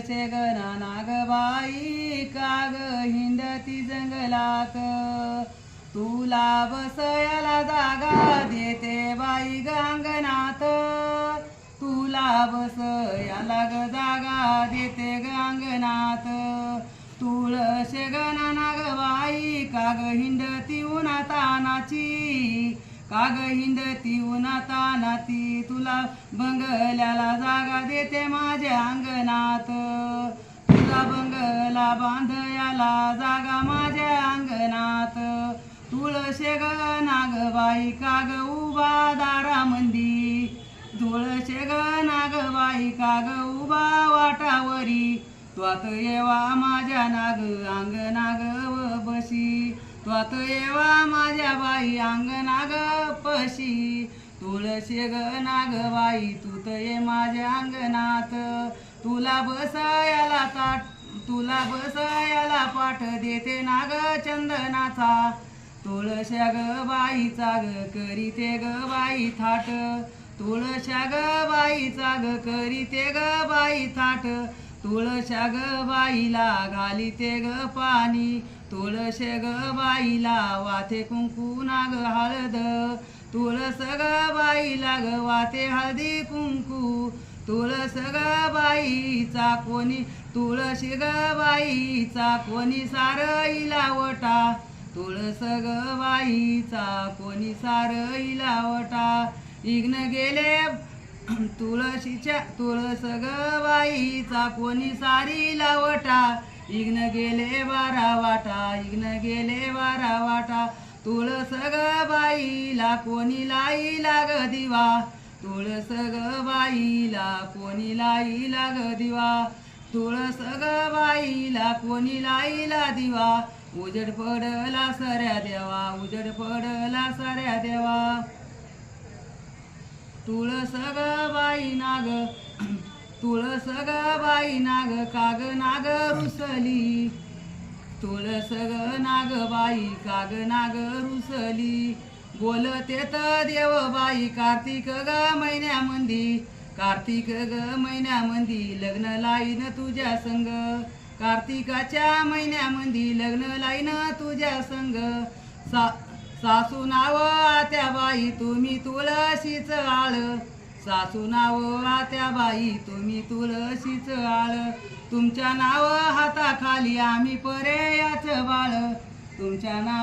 शेगना नागबाई काग हिंडती जंगलात तुला बसयाला जागा देते बाई गांगणात तुला बसयाला ग जागा देते गांगणात तुळशेगना नागबाई काग हिंडती उन्हातानाची काग हिंडती उन्हातानाती तुला बंगल्याला जागा देते माझ्या अंगणात तुझा बंगला बांधयाला जागा माझ्या अंगणात तुळशेगना नागबाई काग उभा दारामंदी तुळशेगना नागबाई काग उभा वाटावरी त्वात येवा माझ्या नाग अंगणाग बशी त्वात येवा माझ्या बाई अंगणाग पशी तुळशेगना नागबाई तूत ये माझ्या अंगणात तुला बसयाला पाठ देते नाग चंदनाचा तुळशा ग बाईचा ग करीते ग बाई थाट तुळशा ग बाईचा ग करीते ग बाई थाट तुळशा ग बाईला घालीते ग पाणी तुळशे ग बाईला वाथे कुंकू नाग हळद तुळस ग बाईला ग वाथे हळदी कुंकू तुळस ग बाईचा कोणी तुळशी ग बाईचा कोणी सारईला वटा तुळस ग बाईचा कोणी सारईला वटा इग्न गेले तुळस ग बाईचा कोणी सारीला वटा इग्न गेले बारा वाटा इग्न गेले बारा वाटा तुळस ग बाईला कोणी लाईला ग दिवा तुळस ग बाईला कोणी लाईला ग दिवा तुळस ग बाईला कोणी लाईला दिवा उजड पडला सऱ्या देवा उजड पडला सऱ्या देवा तुळस ग बाई नाग तुळस ग बाई नाग काग नाग रुसली तुळस ग नाग बाई काग नाग रुसली बोलते तर देव बाई कार्तिक ग महिन्यामंदी कार्तिक ग महिन्यामंदी लग्न लाईन तुझ्या संग कार्तिकाच्या महिन्यामंदी लग्न लाईन तुझ्या संग सासू नाव आत्या बाई तुम्ही तुळशीच आळ सासू नाव आत्या बाई तुम्ही तुळशीच आळ तुमच्या नाव हाताखाली आम्ही पर्यायाच बाळ तुमच्या नाव